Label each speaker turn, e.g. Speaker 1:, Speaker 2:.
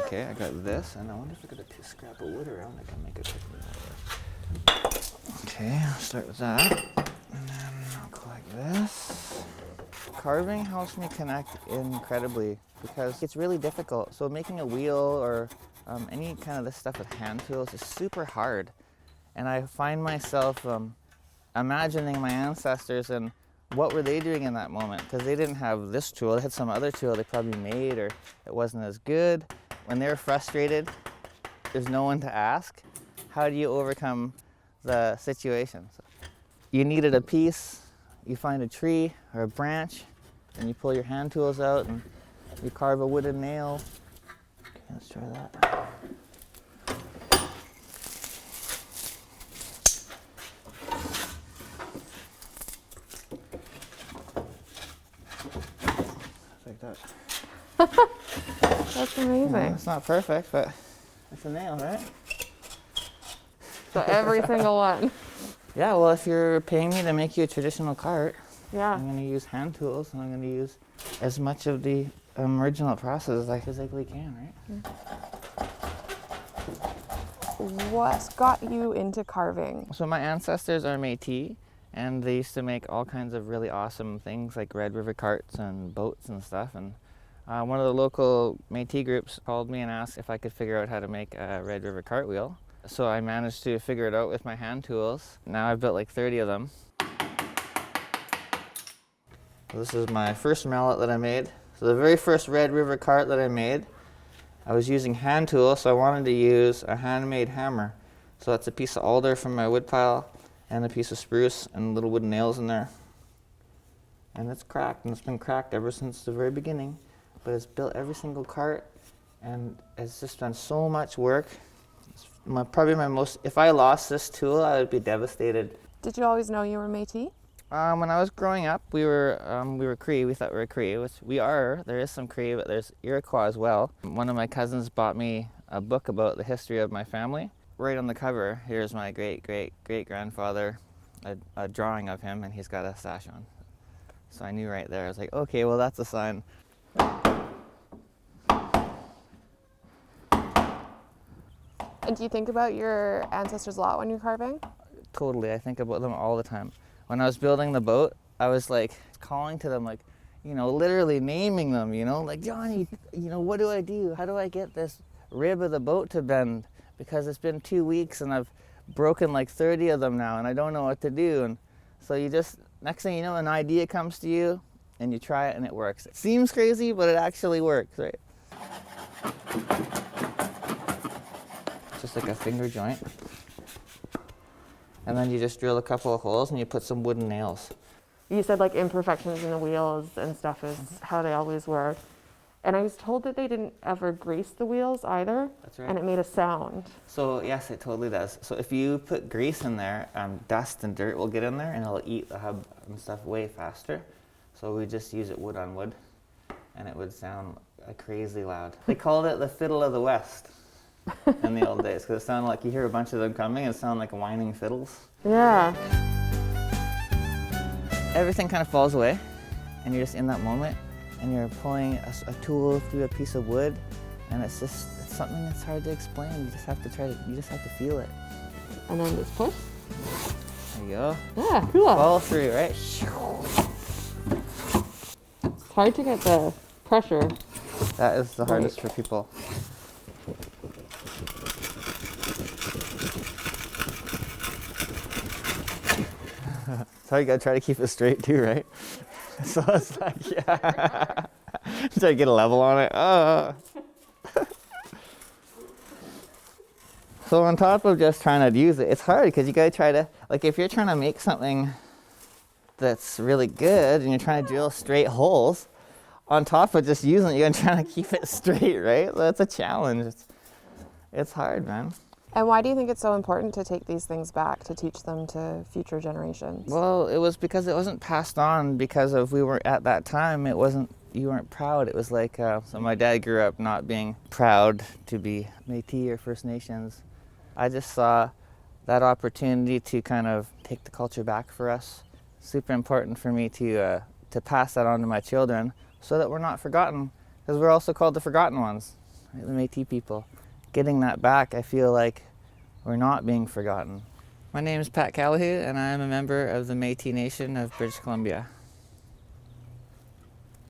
Speaker 1: Okay, I got this, and I wonder if I got a scrap of wood around. I can make a picnic out of it. Okay, I'll start with that, and then I'll go like this. Carving helps me connect incredibly because it's really difficult. So making a wheel or any kind of this stuff with hand tools is super hard. And I find myself imagining my ancestors and what were they doing in that moment, because they didn't have this tool. They had some other tool they probably made, or it wasn't as good. When they're frustrated, there's no one to ask. How do you overcome the situation? So you needed a piece, you find a tree or a branch, and you pull your hand tools out and you carve a wooden nail. Okay, let's try that. Like that.
Speaker 2: That's amazing.
Speaker 1: Yeah, it's not perfect, but it's a nail, right?
Speaker 2: So every single one.
Speaker 1: Yeah, well, if you're paying me to make you a traditional cart,
Speaker 2: Yeah.
Speaker 1: I'm going to use hand tools, and I'm going to use as much of the original process as I physically can, right?
Speaker 2: What got you into carving?
Speaker 1: So my ancestors are Métis, and they used to make all kinds of really awesome things like Red River carts and boats and stuff. And one of the local Métis groups called me and asked if I could figure out how to make a Red River cartwheel. So I managed to figure it out with my hand tools. Now I've built like 30 of them. This is my first mallet that I made. So the very first Red River cart that I made, I was using hand tools, so I wanted to use a handmade hammer. So that's a piece of alder from my wood pile and a piece of spruce and little wooden nails in there. And it's cracked, and it's been cracked ever since the very beginning. But it's built every single cart, and it's just done so much work. It's probably my most, if I lost this tool, I would be devastated.
Speaker 2: Did you always know you were Métis?
Speaker 1: When I was growing up, we were Cree. We thought we were Cree, which we are. There is some Cree, but there's Iroquois as well. One of my cousins bought me a book about the history of my family. Right on the cover, here's my great-great-great-grandfather, a drawing of him, and he's got a sash on. So I knew right there. I was like, okay, well, that's a sign.
Speaker 2: And do you think about your ancestors a lot when you're carving?
Speaker 1: Totally, I think about them all the time. When I was building the boat, I was like calling to them, like, you know, literally naming them, you know, like, Johnny, you know, what do I do? How do I get this rib of the boat to bend? Because it's been 2 weeks and I've broken like 30 of them now and I don't know what to do. And so you just, next thing you know, an idea comes to you and you try it and it works. It seems crazy, but it actually works, right? Just like a finger joint. And then you just drill a couple of holes and you put some wooden nails.
Speaker 2: You said like imperfections in the wheels and stuff is how they always were. And I was told that they didn't ever grease the wheels either.
Speaker 1: That's right.
Speaker 2: And it made a sound.
Speaker 1: So yes, it totally does. So if you put grease in there, dust and dirt will get in there and it'll eat the hub and stuff way faster. So we just use it wood on wood and it would sound crazy loud. They called it the Fiddle of the West in the old days because it sounded like you hear a bunch of them coming and it sounded like whining fiddles.
Speaker 2: Yeah.
Speaker 1: Everything kind of falls away and you're just in that moment and you're pulling a tool through a piece of wood and it's something that's hard to explain. You just have to feel it.
Speaker 2: And then just push.
Speaker 1: There you go.
Speaker 2: Yeah, cool.
Speaker 1: Follow through, right?
Speaker 2: It's hard to get the pressure.
Speaker 1: That is the hardest for people. So you gotta try to keep it straight too, right? So it's like, yeah. Try to get a level on it. So on top of just trying to use it, it's hard because you gotta try to, like if you're trying to make something that's really good and you're trying to drill straight holes, on top of just using it, you're trying to keep it straight, right? That's a challenge. It's hard, man.
Speaker 2: And why do you think it's so important to take these things back to teach them to future generations?
Speaker 1: Well, it was because it wasn't passed on because of we were at that time. It wasn't, you weren't proud. It was like, so my dad grew up not being proud to be Métis or First Nations. I just saw that opportunity to kind of take the culture back for us. Super important for me to pass that on to my children so that we're not forgotten, because we're also called the forgotten ones. right? The Métis people. Getting that back, I feel like we're not being forgotten. My name is Pat Calihou, and I am a member of the Métis Nation of British Columbia.